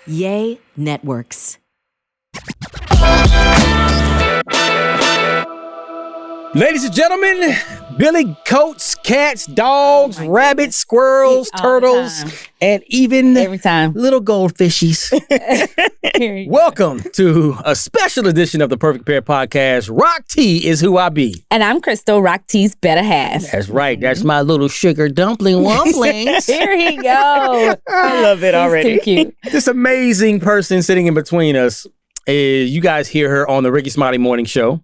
Yay Networks. Ladies and gentlemen, billy goats, cats, dogs, rabbits, squirrels, turtles, and even every time little goldfishies. Welcome to a special edition of the Perfect Pair podcast. Rock-T is who I be. And I'm Krystal, Rock-T's better half. That's right. That's my little sugar dumpling wumplings. Here he go. I love it already. He's too cute. This amazing person sitting in between us. You guys hear her on the Ricky Smiley Morning Show.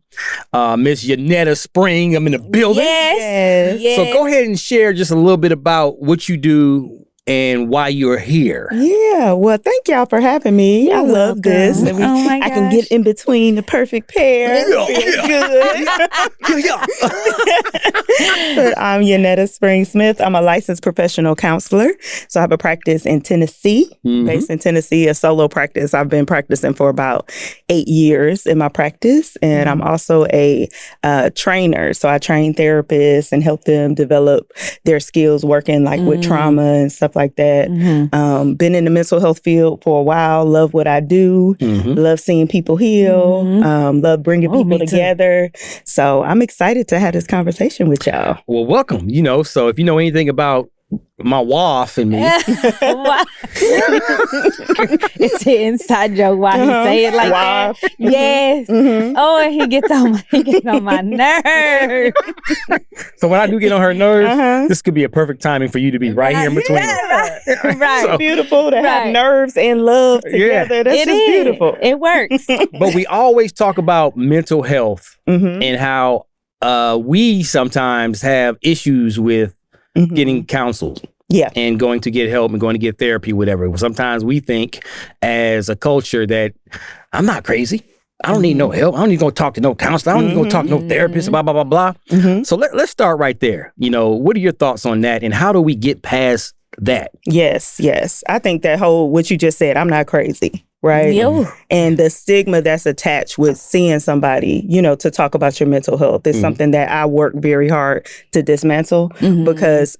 Miss Yanetta Spring, I'm in the building. Yes. So go ahead and share just a little bit about what you do and why you're here. Yeah, well, thank y'all for having me. I love this. And I can get in between the perfect pair. I'm Yanetta Spring Smith. I'm a licensed professional counselor. So I have a practice in Tennessee, based in Tennessee, a solo practice. I've been practicing for about 8 years in my practice. And I'm also a trainer. So I train therapists and help them develop their skills working like with trauma and stuff like that. Been in the mental health field for a while. Love what I do. Love seeing people heal. Love bringing people together. So I'm excited to have this conversation with y'all. Well, welcome. So if you know anything about my wife and me. It's an inside joke why he say it like that. Yes. Oh, and he gets on my nerves. So when I do get on her nerves, this could be a perfect timing for you to be right here in between. Right. So, beautiful to have nerves and love together. That's just beautiful. It works. But we always talk about mental health and how we sometimes have issues with getting counseled. Yeah. And going to get help and going to get therapy, whatever. Sometimes we think as a culture that I'm not crazy. I don't need no help. I don't need to go talk to no counselor. I don't need to go talk to no therapist, blah, blah, blah, blah. So let's start right there. What are your thoughts on that? And how do we get past that? Yes. I think that whole, what you just said, I'm not crazy. Right. Yo. And the stigma that's attached with seeing somebody, to talk about your mental health is something that I work very hard to dismantle because,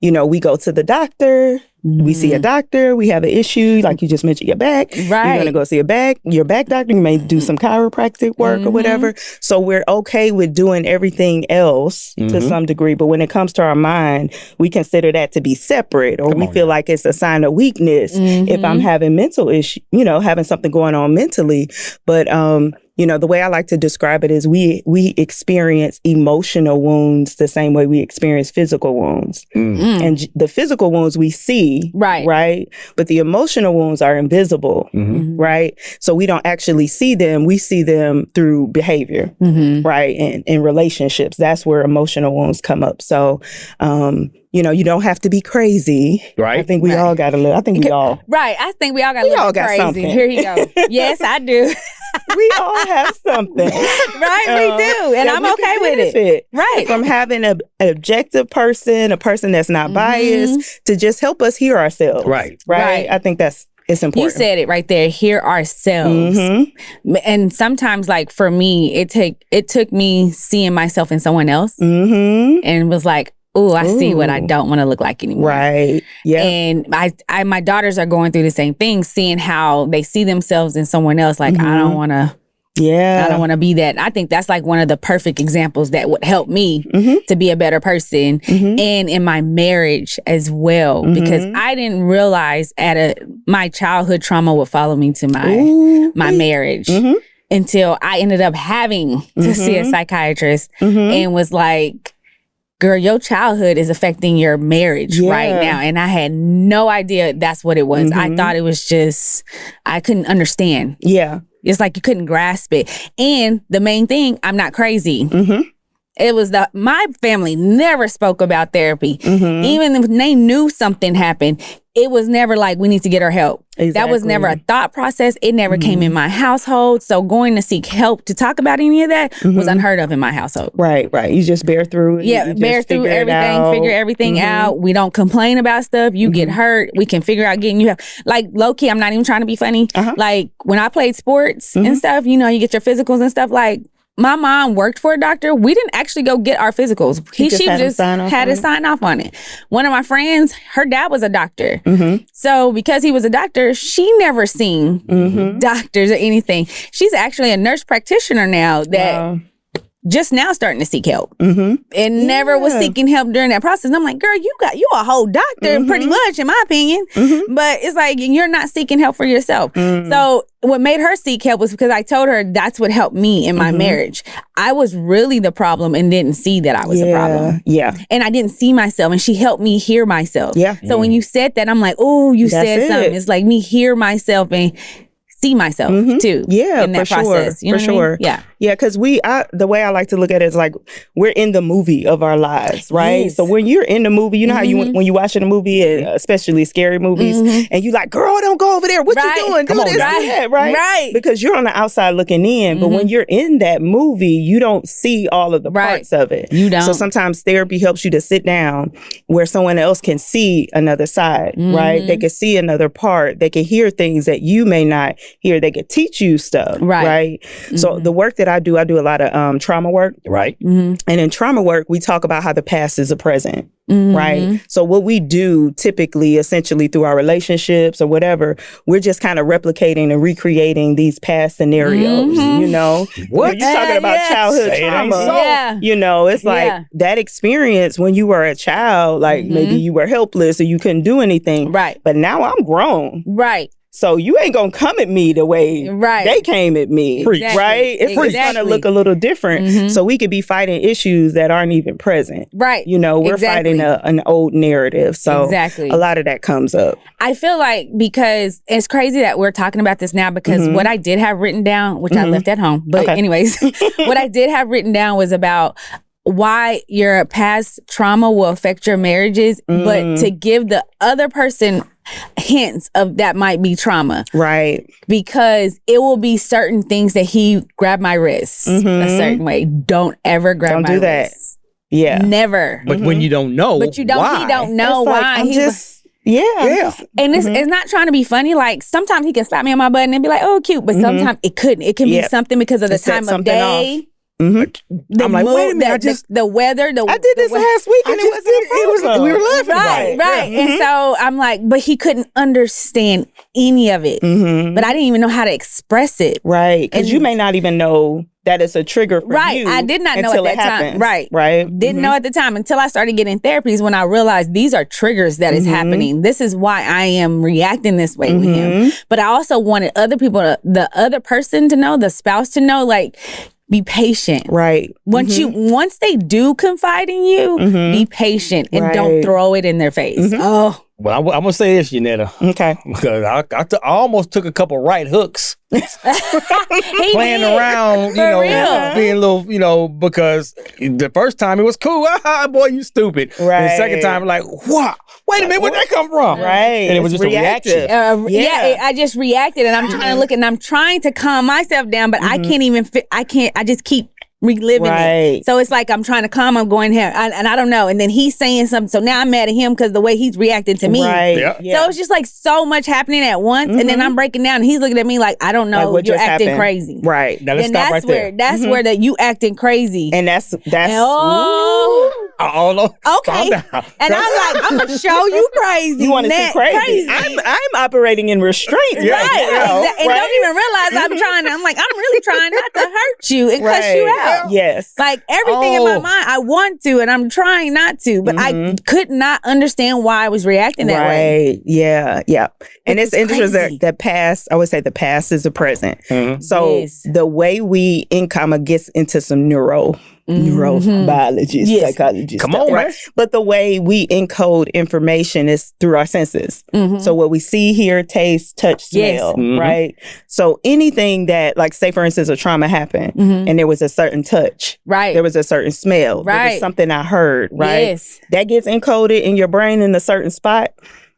we go to the doctor, we see a doctor, we have an issue, like you just mentioned, your back. Right. You're going to go see your back doctor. You may do some chiropractic work or whatever. So we're okay with doing everything else to some degree. But when it comes to our mind, we consider that to be separate, or we feel like it's a sign of weakness if I'm having mental issue, having something going on mentally. But, the way I like to describe it is we experience emotional wounds the same way we experience physical wounds. And the physical wounds we see, right? But the emotional wounds are invisible, right? So we don't actually see them. We see them through behavior, right? And in relationships, that's where emotional wounds come up. So, you don't have to be crazy. Right. I think we all got a little. I think we all. Right. I think we all got a little crazy. Something. Here you go. Yes, I do. We all have something. Right, we do. And I'm okay with it. Right. From having an objective person, a person that's not biased, to just help us hear ourselves. Right. I think it's important. You said it right there. Hear ourselves. And sometimes, like for me, it took me seeing myself in someone else and was like, oh, I see what I don't want to look like anymore. Right. Yeah. And I my daughters are going through the same thing, seeing how they see themselves in someone else. Like, I don't want to. Yeah. I don't want to be that. I think that's like one of the perfect examples that would help me to be a better person and in my marriage as well. Because I didn't realize my childhood trauma would follow me to my marriage until I ended up having to see a psychiatrist and was like, girl, your childhood is affecting your marriage right now. And I had no idea that's what it was. I thought it was just, I couldn't understand. Yeah. It's like you couldn't grasp it. And the main thing, I'm not crazy. It was my family never spoke about therapy. Even when they knew something happened, it was never like, we need to get her help. Exactly. That was never a thought process. It never came in my household. So going to seek help to talk about any of that was unheard of in my household. Right. You just bear through it. Yeah, bear through everything, figure everything out. We don't complain about stuff. You get hurt. We can figure out getting you help. Like, low key, I'm not even trying to be funny. Like, when I played sports and stuff, you get your physicals and stuff, like, my mom worked for a doctor. We didn't actually go get our physicals. She just had to sign off on it. One of my friends, her dad was a doctor. So because he was a doctor, she never seen doctors or anything. She's actually a nurse practitioner now that just now starting to seek help and never was seeking help during that process. And I'm like, girl, you a whole doctor pretty much, in my opinion. But it's like, you're not seeking help for yourself. So what made her seek help was because I told her that's what helped me in my marriage. I was really the problem and didn't see that I was the problem. Yeah. And I didn't see myself, and she helped me hear myself. Yeah. So when you said that, I'm like, oh, you said something. It's like me hear myself and see myself too. Yeah, in that process. You know what I mean? Yeah. Yeah, because the way I like to look at it is like we're in the movie of our lives, right? Yes. So when you're in the movie, you know how when you watching a movie, especially scary movies, and you like, girl, don't go over there. What you doing? Do this, do that, right? Right. Because you're on the outside looking in, but when you're in that movie, you don't see all of the parts of it. You don't. So sometimes therapy helps you to sit down where someone else can see another side, right? They can see another part. They can hear things that you may not hear. They can teach you stuff, right? So the work that I do a lot of trauma work, right? And in trauma work, we talk about how the past is a present, right? So what we do typically, essentially through our relationships or whatever, we're just kind of replicating and recreating these past scenarios, you know? What? You're talking about childhood trauma. You know, it's like that experience when you were a child, like maybe you were helpless or you couldn't do anything. Right. But now I'm grown. Right. So you ain't gonna come at me the way they came at me, right? It's gonna look a little different. So we could be fighting issues that aren't even present, right? You know, we're fighting an old narrative. So a lot of that comes up. I feel like because it's crazy that we're talking about this now because what I did have written down, which I left at home, but anyways, what I did have written down was about why your past trauma will affect your marriages, but to give the other person hints of that might be trauma. Right. Because it will be certain things that he grabbed my wrist a certain way. Don't ever grab my wrist. Don't do that. Yeah. Never. But when you don't know But you don't why. He don't know why. Like, I'm just yeah. And it's not trying to be funny. Like sometimes he can slap me on my butt and be like, oh, cute. But sometimes it couldn't. It can be something because of the time of day. Off. I'm like, wait a minute, the weather. I did this last week and it was we were laughing right. And so I'm like, but he couldn't understand any of it. But I didn't even know how to express it. Right. Because you may not even know that it's a trigger for you. I did not know at that time. Right. Didn't know at the time until I started getting therapies when I realized these are triggers that is happening. This is why I am reacting this way with him. But I also wanted other people, the other person to know, the spouse to know, like, be patient. Right. Once they do confide in you, be patient and don't throw it in their face. Oh. Well, I'm gonna say this, Yanetta. Okay. Because I almost took a couple right hooks. Playing around, being a little, because the first time it was cool. Boy, you stupid. Right. And the second time, like, what? Wait a minute, where'd that come from? Right. And it was just reactive. a reaction. I just reacted, and I'm trying to look, and I'm trying to calm myself down, but I can't even. I just keep reliving it. So it's like I'm trying to calm him going here, and I don't know. And then he's saying something, so now I'm mad at him because the way he's reacting to me. Right. Yeah. So it's just like so much happening at once, and then I'm breaking down, and he's looking at me like, I don't know, like, you're acting crazy. Right. Now let's stop right there. That's where the you acting crazy, and that's. Okay. And I'm like, I'm gonna show you crazy. You want to see crazy? I'm operating in restraint. Right. And don't even realize I'm like, I'm really trying not to hurt you and cuss you out. Yes. Like everything in my mind, I want to, and I'm trying not to, but I could not understand why I was reacting that way. Yeah. And it's interesting that past, I would say the past is the present. So the way we gets into some neurobiology, psychology. Come on, man. But the way we encode information is through our senses. So what we see, hear, taste, touch, smell, right? So anything that, like, say for instance, a trauma happened and there was a certain touch, right? There was a certain smell, right? There was something I heard, right? Yes. That gets encoded in your brain in a certain spot.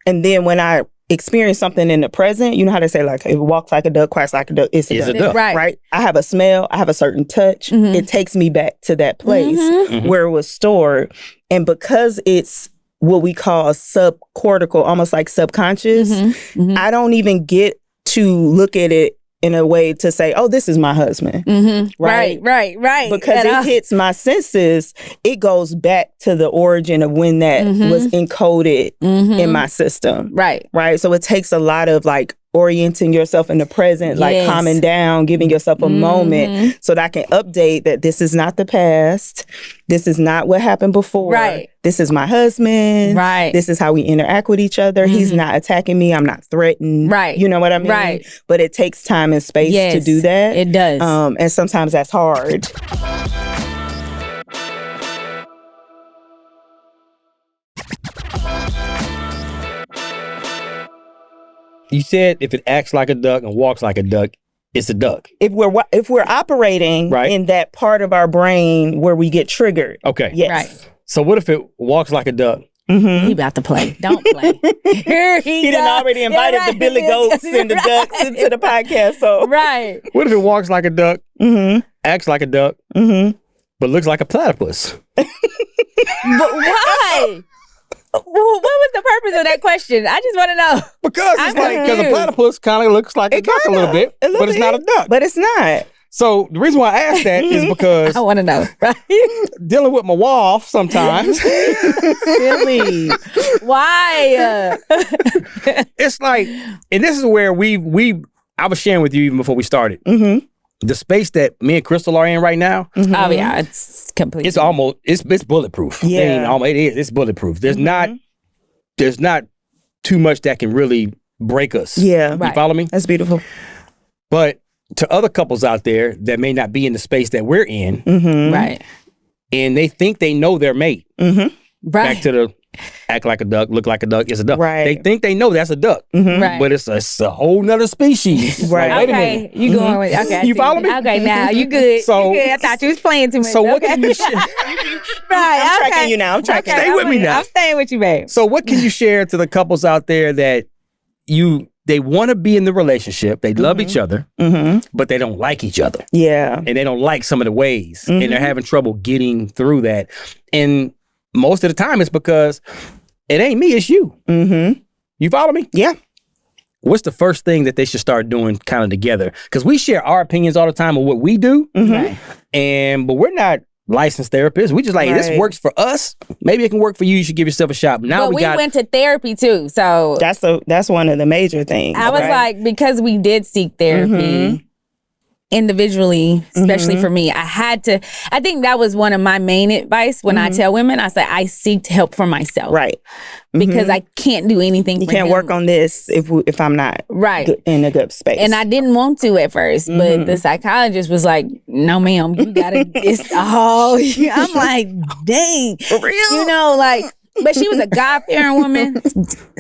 And then when I experience something in the present, you know how they say, like, it walks like a duck, quacks like a duck, it's a duck. Right. I have a smell, I have a certain touch. It takes me back to that place where it was stored. And because it's what we call subcortical, almost like subconscious, I don't even get to look at it in a way to say, oh, this is my husband. Right. Because it hits my senses, it goes back to the origin of when that was encoded in my system. Right. So it takes a lot of like orienting yourself in the present, like calming down, giving yourself a moment so that I can update that this is not the past. This is not what happened before. Right. This is my husband. Right. This is how we interact with each other. He's not attacking me. I'm not threatened. Right. You know what I mean? Right. But it takes time and space to do that. It does. And sometimes that's hard. You said if it acts like a duck and walks like a duck, it's a duck. If we're operating in that part of our brain where we get triggered. Okay. Yes. Right. So what if it walks like a duck? He about to play. Don't play. Here he done already invited the Billy Goats and the ducks into the podcast. So Right. What if it walks like a duck, acts like a duck, but looks like a platypus? But why? What was the purpose of that question? I just want to know. Because it's because a platypus kind of looks like a duck a little bit, but it's not a duck. But it's not. So the reason why I asked that is because I want to know. Right? dealing with my wife sometimes, Silly. Why? it's like, and this is where I was sharing with you even before we started. The space that me and Krystal are in right now. Oh yeah, it's completely. It's almost it's bulletproof. Yeah. It is. It's bulletproof. There's not too much that can really break us. Yeah. You follow me? That's beautiful. But to other couples out there that may not be in the space that we're in, Right. and they think they know their mate. Right. Back to the act like a duck, look like a duck, is a duck. Right. They think they know that's a duck, Right. but it's a whole nother species. Right. Like, wait a Okay, minute. you going with I You see. follow me? Okay, now you good. So- you good. I thought you was playing too much. So what Okay. can you share? Right, I'm okay. tracking you now. I'm tracking. Okay, Stay with me now. I'm staying with you, babe. So what can you share to the couples out there that they want to be in the relationship, they love each other, but they don't like each other, Yeah. and they don't like some of the ways, and they're having trouble getting through that. And most of the time, it's because it ain't me, it's you. You follow me? Yeah. What's the first thing that they should start doing kind of together? Because we share our opinions all the time of what we do, Right. but we're not licensed therapists. We just like, this Right. works for us. Maybe it can work for you. You should give yourself a shot. Now But we got went to therapy too, so That's one of the major things. I was right? like, because we did seek therapy individually, especially for me, I think that was one of my main advice when I tell women, I say, I seek help for myself. Right. Because I can't do anything You for can't him. work on this if I'm not Right. in a good space. And I didn't want to at first, but the psychologist was like, no, ma'am, you gotta, it's all, I'm like, dang. For real? You know, like, but she was a God-fearing woman,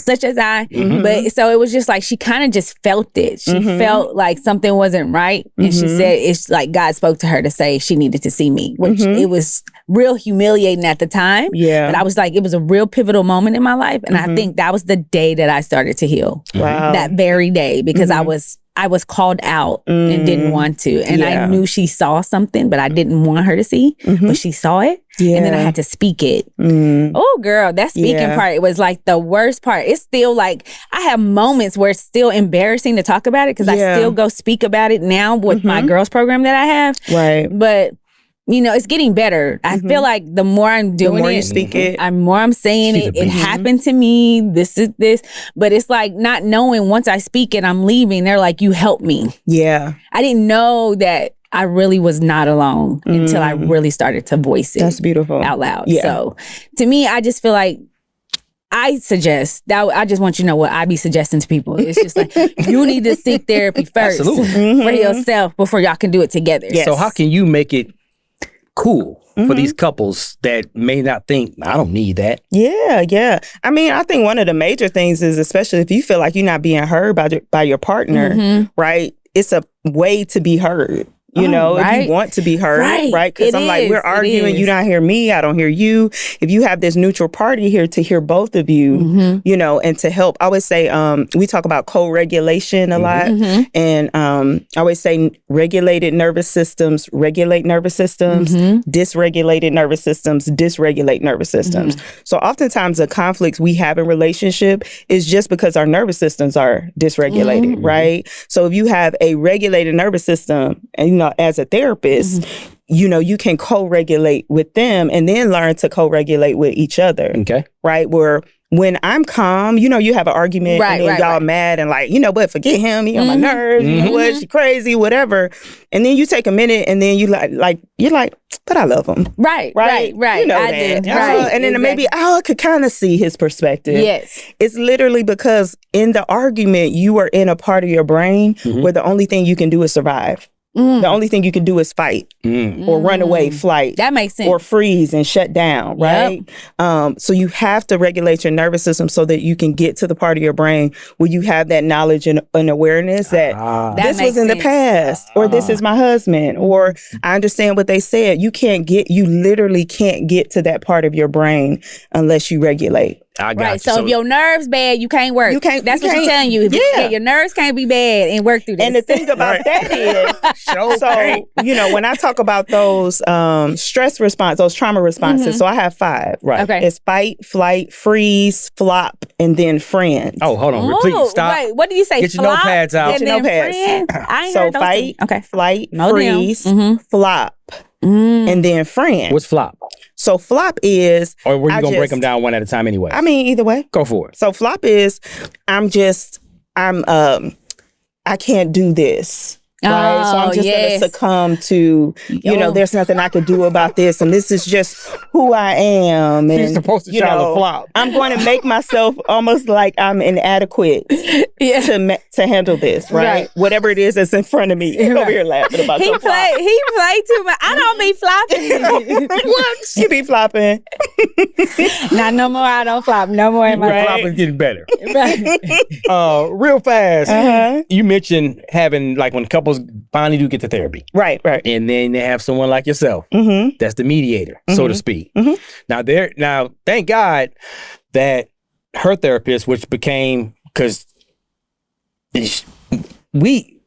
such as I. But so it was just like, she kind of just felt it. She felt like something wasn't right. And she said, it's like God spoke to her to say she needed to see me, which it was real humiliating at the time. Yeah. But I was like, it was a real pivotal moment in my life. And I think that was the day that I started to heal. Wow. That very day, because I was called out and didn't want to. And I knew she saw something, but I didn't want her to see. But she saw it. And then I had to speak it. Oh, girl, that speaking part was like the worst part. It's still like, I have moments where it's still embarrassing to talk about it because I still go speak about it now with my girls program that I have. Right. But you know, it's getting better. I feel like the more I'm doing The more it, you speak it. I'm saying She's a it. It beast. happened to me. This is this. But it's like not knowing once I speak it, I'm leaving. They're like, you helped me. Yeah. I didn't know that I really was not alone until I really started to voice it That's beautiful. out loud. Yeah. So to me, I just feel like I suggest that I just want you to know what I be suggesting to people. It's just like you need to seek therapy first Absolutely. for yourself before y'all can do it together. Yes. So how can you make it cool for these couples that may not think, I don't need that? Yeah, yeah. I mean, I think one of the major things is, especially if you feel like you're not being heard by your partner, right? It's a way to be heard. You know, if you want to be heard, right? Because I'm like, we're arguing, you don't hear me, I don't hear you. If you have this neutral party here to hear both of you, you know, and to help. I always say, we talk about co-regulation a lot. And I always say regulated nervous systems regulate nervous systems, dysregulated nervous systems dysregulate nervous systems. So oftentimes the conflicts we have in relationship is just because our nervous systems are dysregulated, right? So if you have a regulated nervous system, and you know, as a therapist, you know, you can co-regulate with them and then learn to co-regulate with each other. Okay. Right? Where when I'm calm, you know, you have an argument and then y'all mad and like, you know what, forget him, he on my nerves, you know what, she crazy, whatever. And then you take a minute and then you're like, but I love him. Right. You know I that. Do. Right. And then maybe, I could kind of see his perspective. Yes. It's literally because in the argument, you are in a part of your brain where the only thing you can do is survive. The only thing you can do is fight or run away, flight. That makes sense. Or freeze and shut down, right? So you have to regulate your nervous system so that you can get to the part of your brain where you have that knowledge and awareness that this was in the past, or this is my husband, or I understand what they said. You literally can't get to that part of your brain unless you regulate. I got you. So if your nerves bad, you can't work. That's what you're telling you. Your nerves can't be bad and work through this. And the thing about that is, so you know, when I talk about those stress response, those trauma responses, so I have 5. Right. Okay. It's fight, flight, freeze, flop, and then friend. Oh, hold on. Please stop. Wait, what do you say? Get your notepads out. Get your notepads. I ain't heard those fight, flight, freeze, flop, and then friend. What's flop? So flop is... Or were you going to break them down one at a time anyway? I mean, either way. Go for it. So flop is, I can't do this. Right? So I'm just going to succumb to, you know, there's nothing I could do about this. And this is just who I am. And, she's supposed to shout a flop. I'm going to make myself almost like I'm inadequate to handle this, right? Whatever it is that's in front of me. He's over here laughing about He play too much. I don't be flopping. What? You be flopping. Not no more. I don't flop. No more in my life. Flopping's getting better. Real fast. You mentioned having, like, when couples finally do get to therapy. Right. And then they have someone like yourself. That's the mediator, so to speak. Now, thank God that her therapist, which became, because we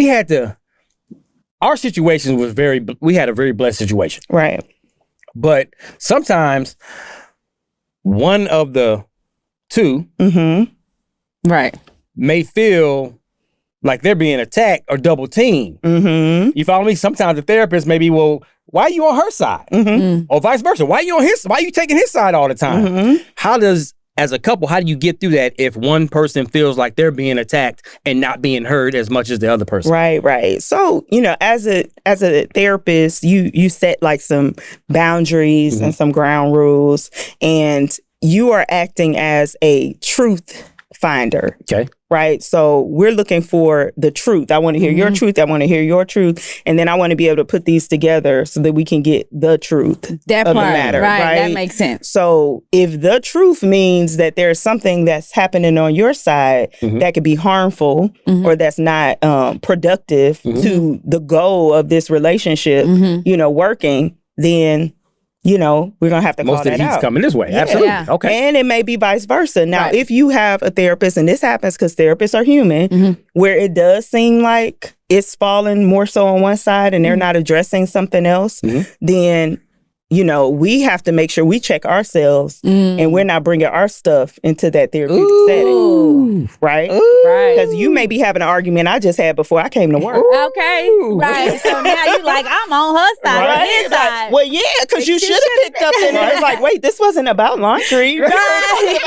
had to, our situation was we had a very blessed situation. Right. But sometimes one of the two may feel like they're being attacked or double teamed. You follow me? Sometimes the therapist may be, well, why are you on her side? Or vice versa. Why are you taking his side all the time? As a couple, how do you get through that if one person feels like they're being attacked and not being heard as much as the other person? Right. So, you know, as a therapist, you set like some boundaries and some ground rules, and you are acting as a truth finder. Okay. Right. So we're looking for the truth. I want to hear your truth. I want to hear your truth. And then I want to be able to put these together so that we can get the truth of the matter. Right. That makes sense. So if the truth means that there's something that's happening on your side that could be harmful or that's not productive to the goal of this relationship, you know, working, then, you know, we're going to have to call that out. Most of the heat's coming this way. Yeah. Absolutely. Yeah. Okay. And it may be vice versa. Now, if you have a therapist, and this happens because therapists are human, where it does seem like it's falling more so on one side and they're not addressing something else, then, you know, we have to make sure we check ourselves and we're not bringing our stuff into that therapeutic setting. Right? Because you may be having an argument I just had before I came to work. Okay. Right. So now you like, I'm on her side, on his side. Well, yeah, because you should have picked up and it was like, wait, this wasn't about laundry. Right.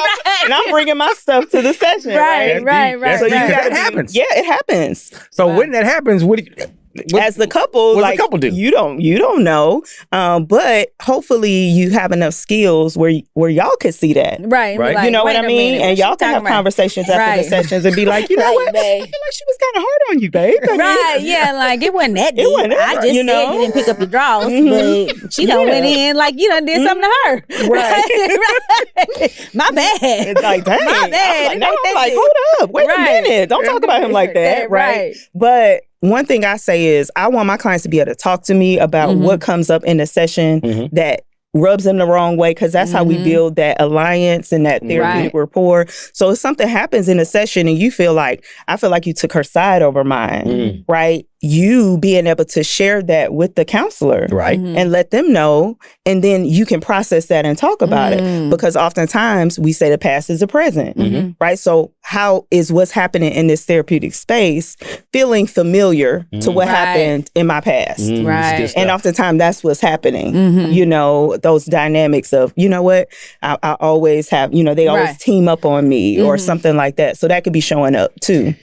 And I'm bringing my stuff to the session. Right. So that happens. Yeah, it happens. So when that happens, what as the couple, like, the couple do? You don't know, but hopefully you have enough skills where y'all could see that, right? Like, you know what I mean? And y'all can have conversations after the sessions and be like, you know what, I feel like she was kind of hard on you, babe. Yeah, like it wasn't that deep. I just said you didn't pick up your drawers, but she done went in like you done did something to her, right? My bad. It's like, dang, my bad. I'm like, hold up, wait a minute, don't talk about him like that, right? But one thing I say is I want my clients to be able to talk to me about what comes up in the session that rubs them the wrong way, because that's how we build that alliance and that therapeutic rapport. So if something happens in a session and you feel like, I feel like you took her side over mine, right? You being able to share that with the counselor, right, and let them know, and then you can process that and talk about it. Because oftentimes we say the past is the present, right? So how is what's happening in this therapeutic space feeling familiar to what happened in my past? Right. And oftentimes that's what's happening. You know, those dynamics of, you know what, I always have, you know, they always team up on me or something like that. So that could be showing up too.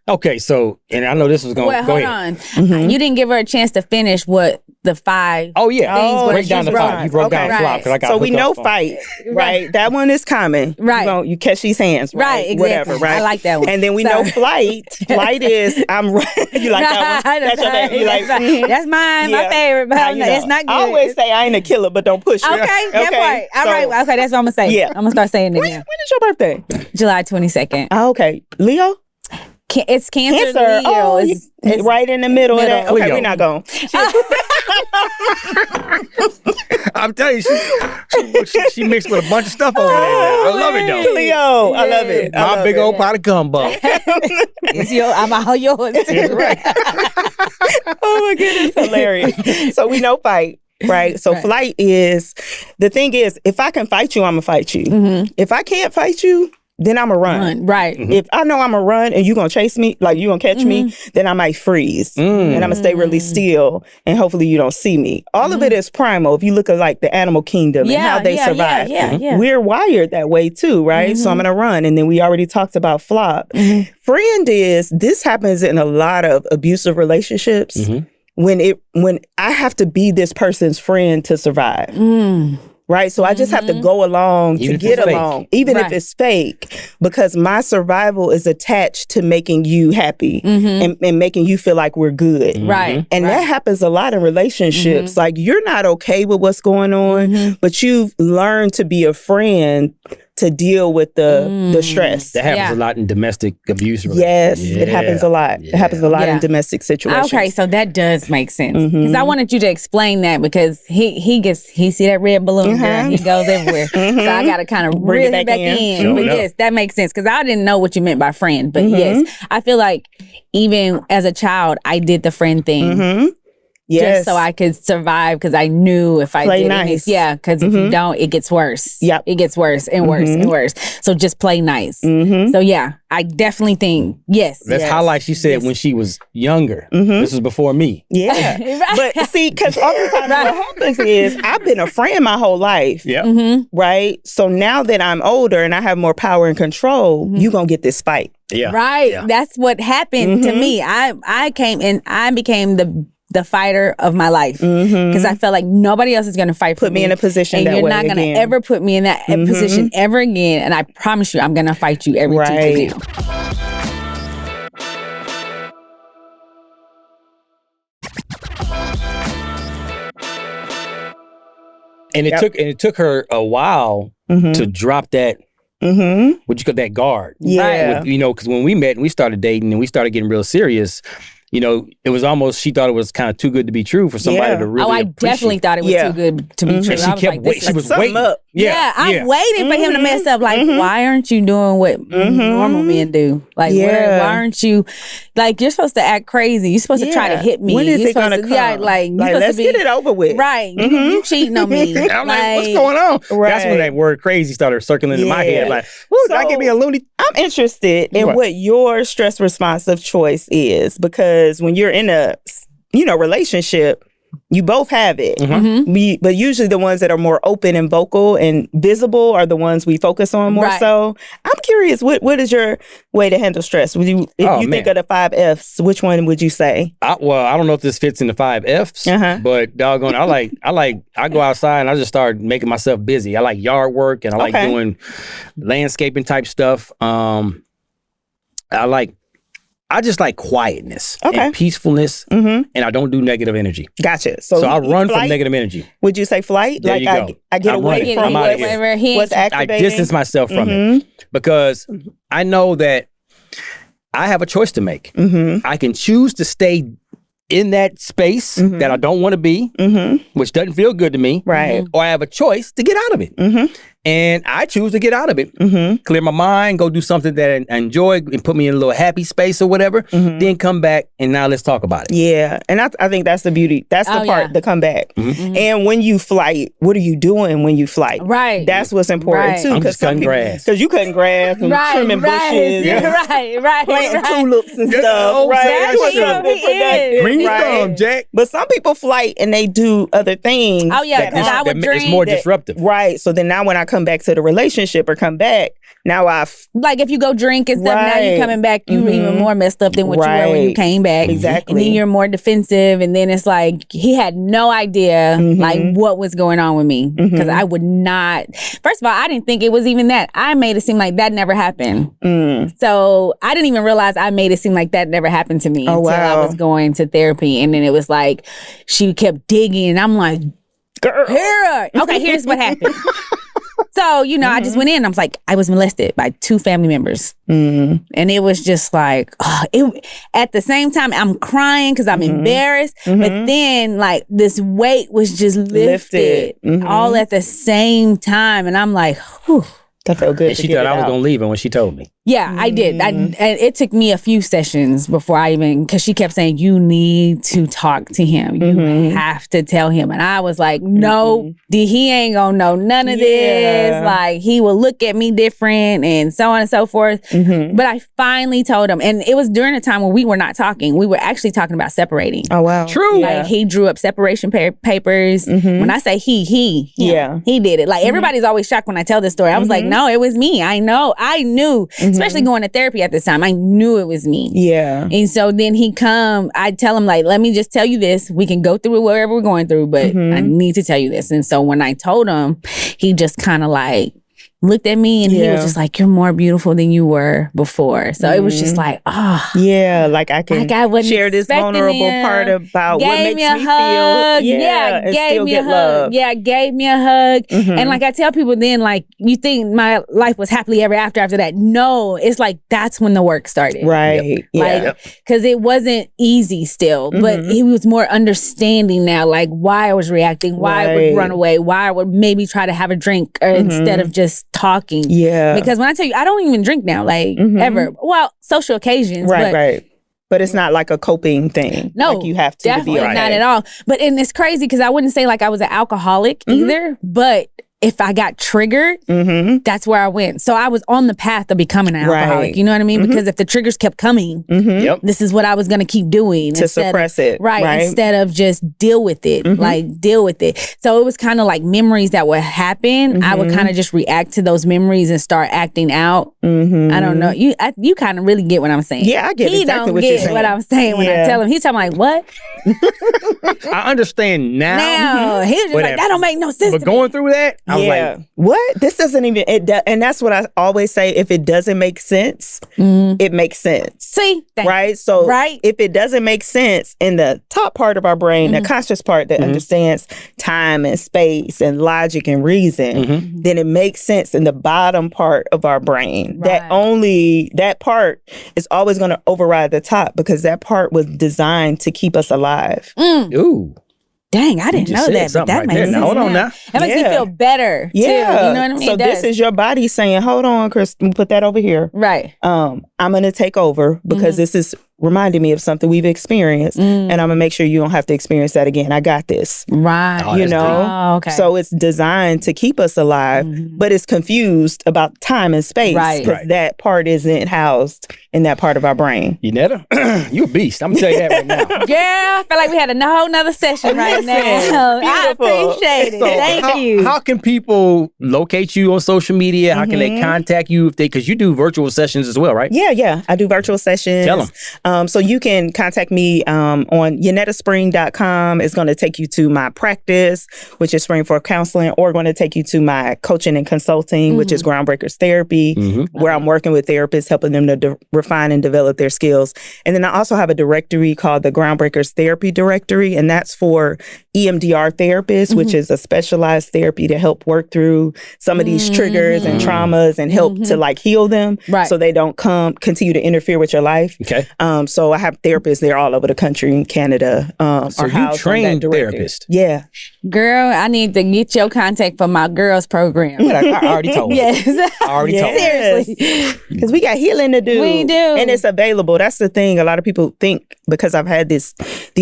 Okay, so, and I know this was going to go ahead. Hold on. You didn't give her a chance to finish what the 5 Oh, yeah. things were. Break down the 5. You broke down flop. I got so we know fight, right? That one is common. Right. You catch these hands, right? Exactly. Whatever, right? I like that one. And then we know flight. Flight is, I'm right. You like that one? That's your right. favorite. You like, That's mine, my favorite, but it's not good. I always say I ain't a killer, but don't push me. Okay, that part. All right. Okay, that's what I'm going to say. Yeah. I'm going to start saying it When now. is your birthday? July 22nd. Oh, okay. Leo? It's Cancer. Leo. Oh, It's right in the middle of that. Okay, Leo. we're not going. I'm telling you, she mixed with a bunch of stuff over there. I love it, though. Leo. I love it. I My love big it. old pot of gumbo. I'm all yours. Right. Oh my goodness, hilarious. So we know fight, right? So flight is, the thing is, if I can fight you, I'm gonna fight you. If I can't fight you, then I'm gonna run. Right. If I know I'm gonna run and you gonna chase me, like you gonna catch me, then I might freeze. And I'm gonna stay really still and hopefully you don't see me. All of it is primal. If you look at like the animal kingdom and how they survive. We're wired that way too, right? So I'm gonna run. And then we already talked about flop. Friend is, this happens in a lot of abusive relationships. When I have to be this person's friend to survive. Right? So I just have to go along to get along, even if it's fake, because my survival is attached to making you happy and making you feel like we're good. Right. And that happens a lot in relationships. Like you're not okay with what's going on, but you've learned to be a friend to deal with the stress. That happens a lot in domestic abuse. Yes, it happens a lot. It happens a lot in domestic situations. Okay, so that does make sense. Because I wanted you to explain that, because he see that red balloon, girl, he goes everywhere. So I got to kind of reel it back in. But yes, that makes sense, because I didn't know what you meant by friend. But yes, I feel like even as a child, I did the friend thing. Just so I could survive, because I knew if I play did nice. because if you don't, it gets worse. Yep. It gets worse and worse and worse. So just play nice. So yeah, I definitely think, yes. That's how, like she said, when she was younger. This was before me. Yeah. But see, because oftentimes what happens is I've been a friend my whole life. Right? So now that I'm older and I have more power and control, you're going to get this fight. Right. That's what happened to me. I came and I became the fighter of my life, because I felt like nobody else is going to fight for me. Put me in a position and that you're way not going to again. ever put me in that position ever again. And I promise you, I'm going to fight you every tooth and nail. And it took her a while to drop that. What you call that guard? Yeah. With, because when we met and we started dating and we started getting real serious, it was almost, she thought it was kind of too good to be true for somebody to really I appreciate. definitly thought it was too good to be true. And she I was kept like, this she was something waiting. up. I'm waiting for him to mess up. Like, why aren't you doing what normal men do? Like, why aren't you, like, you're supposed to act crazy. You're supposed to try to hit me. When is you're it going to come? Yeah, like, let's get it over with. Right. You cheating on me. I'm like, what's going on? Right. That's when that word crazy started circling in my head. Like, So, that give me a loony. I'm interested in what your stress responsive choice is, because when you're in a relationship, you both have it. But usually the ones that are more open and vocal and visible are the ones we focus on more so. I'm curious, what is your way to handle stress? If you think of the 5 F's, which one would you say? I don't know if this fits in the 5 F's, but doggone, I go outside and I just start making myself busy. I like yard work and I like doing landscaping type stuff. I just like quietness and peacefulness, and I don't do negative energy. Gotcha. So I run from negative energy. Would you say flight? There you go. I get away from what's I activating. distance myself from it, because I know that I have a choice to make. Mm-hmm. I can choose to stay in that space that I don't want to be, which doesn't feel good to me. Right. Or I have a choice to get out of it. Mm-hmm. And I choose to get out of it. Mm-hmm. Clear my mind, go do something that I enjoy and put me in a little happy space or whatever. Then come back and now let's talk about it. Yeah. And I think that's the beauty. That's the part, the comeback. And when you flight, what are you doing when you flight? Right. That's what's important too. I'm just cutting grass. Because you cutting grass and trimming bushes. Right. Planting tulips and stuff. Oh, Right. That's Green Right. thumb, Jack. But some people flight and they do other things. Oh yeah, because I would It's more dream. disruptive. Right. So then now when I come back to the relationship or come back, now Like if you go drink and stuff, now you're Right. coming back, you're even more messed up than what you were when you Right. came back. Exactly. And then you're more defensive. And then it's like he had no idea like what was going on with me. Because I would not. First of all, I didn't think it was even that. I made it seem like that never happened. So I didn't even realize I made it seem like that never happened to me until I was going to therapy. And then it was like she kept digging and I'm like, girl. here. Okay, here's what happened. So, you know, I just went in. I was like, I was molested by 2 family members. And it was just like, at the same time, I'm crying because I'm embarrassed. But then, like, this weight was just lifted all at the same time. And I'm like, whew. That felt good. And she thought I was going to leave her when she told me. Yeah, I did. And it took me a few sessions before I even, because she kept saying, you need to talk to him. You have to tell him. And I was like, no, he ain't gonna know none of this. Like, he will look at me different and so on and so forth. But I finally told him. And it was during a time when we were not talking. We were actually talking about separating. Oh, wow. True. Like, he drew up separation papers. When I say he did it. Like, everybody's always shocked when I tell this story. I was like, no, it was me. I knew. Especially going to therapy at this time, I knew it was me. Yeah. And so then I'd tell him like, let me just tell you this. We can go through whatever we're going through, but I need to tell you this. And so when I told him, he just kind of like looked at me and he was just like, you're more beautiful than you were before. So it was just like, yeah, like I can share this vulnerable part about what makes me feel. Yeah, and gave still me get a hug. love. Yeah, gave me a hug. And like I tell people then, like, you think my life was happily ever after that. No, it's like that's when the work started. Right. Yeah. Like, because it wasn't easy still, but he was more understanding now, like why I was reacting, why I would run away, why I would maybe try to have a drink instead of just talking. Yeah. Because when I tell you, I don't even drink now, like ever. Well, social occasions. Right. But it's not like a coping thing. No, like you have to definitely be okay. not at all. But and it's crazy because I wouldn't say like I was an alcoholic either, but if I got triggered, that's where I went. So I was on the path of becoming an alcoholic. You know what I mean? Because if the triggers kept coming, this is what I was going to keep doing. To suppress it. Right. Instead of just deal with it. Like deal with it. So it was kind of like memories that would happen. I would kind of just react to those memories and start acting out. I don't know. You kind of really get what I'm saying. Yeah, I get exactly what you're saying. He don't get what I'm saying when I tell him. He's talking like, what? I understand now. Now. He was just like, that don't make no sense But to going me. through that, I was like, what? This doesn't even, and that's what I always say. If it doesn't make sense, it makes sense. See? Right? So if it doesn't make sense in the top part of our brain, the conscious part that understands time and space and logic and reason, then it makes sense in the bottom part of our brain. That part is always going to override the top because that part was designed to keep us alive. ooh. Dang, I didn't know that. But that makes sense. Hold on now. That makes me feel better. Yeah. Too. You know what I mean? So this is your body saying, hold on, Chris, put that over here. Right. I'm going to take over because this is reminding me of something we've experienced and I'm going to make sure you don't have to experience that again. I got this. Right. Oh, you know? Oh, okay. So it's designed to keep us alive, but it's confused about time and space because that part isn't housed in that part of our brain. Yunetta, you a beast. I'm going to tell you that right now. Yeah, I feel like we had a whole nother session right now. I appreciate it. Thank you. How can people locate you on social media? How can they contact you because you do virtual sessions as well, right? Yeah. I do virtual sessions. Tell them. So you can contact me on YunettaSpring.com. It's going to take you to my practice, which is Spring for Counseling, or going to take you to my coaching and consulting, which is Groundbreakers Therapy, where I'm working with therapists, helping them to refine and develop their skills. And then I also have a directory called the Groundbreakers Therapy Directory, and that's for EMDR therapists, which is a specialized therapy to help work through some of these triggers and traumas and help to like heal them so they don't continue to interfere with your life. Okay. So I have therapists there all over the country in Canada. So you trained therapist. Yeah. Girl, I need to get your contact for my girls program. I already told you. Yes. I already told you. Seriously. Because we got healing to do. We do. And it's available. That's the thing. A lot of people think because I've had these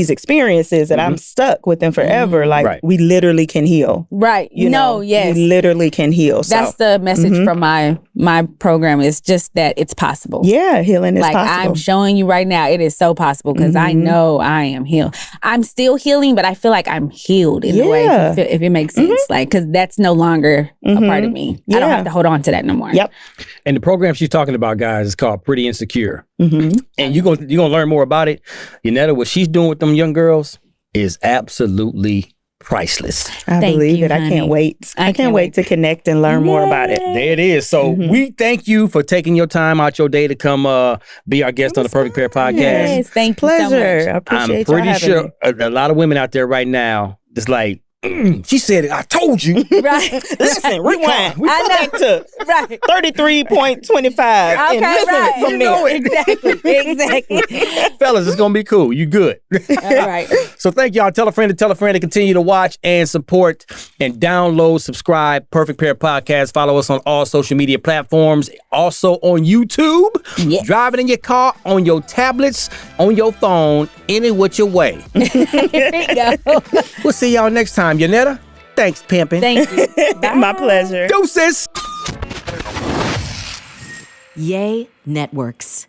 experiences that I'm stuck with them forever. Like we literally can heal. Right. You know, yes. we literally can heal. That's so. the message from my program is just that it's possible. Yeah, healing is like possible. I'm showing you right now, it is so possible because I know I am healed. I'm still healing, but I feel like I'm healed in a way, if it makes sense. Like, because that's no longer a part of me. I don't have to hold on to that no more. Yep. And the program she's talking about, guys, is called Pretty Insecure. And you're gonna learn more about it. Yanetta, what she's doing with them young girls is absolutely priceless. I believe it. I can't wait. I can't wait to connect and learn more about it. There it is. So we thank you for taking your time out your day to come be our guest on the Perfect Pair podcast. Yes, thank you so much. I appreciate I'm pretty y'all sure having me. a lot of women out there right now, it's like, she said it. I told you. Right. Listen, rewind. We I go know. back to Right. 33.25 and listen right. from You there. know it. Exactly. Fellas, it's going to be cool. You good. All right. So thank y'all. Tell a friend to continue to watch and support and download, subscribe, Perfect Pair Podcast. Follow us on all social media platforms. Also on YouTube. Yes. Driving in your car, on your tablets, on your phone, any which your way. Here we go. We'll see y'all next time. Yanetta, thanks, pimpin'. Thank you. My pleasure. Deuces. Yay Networks.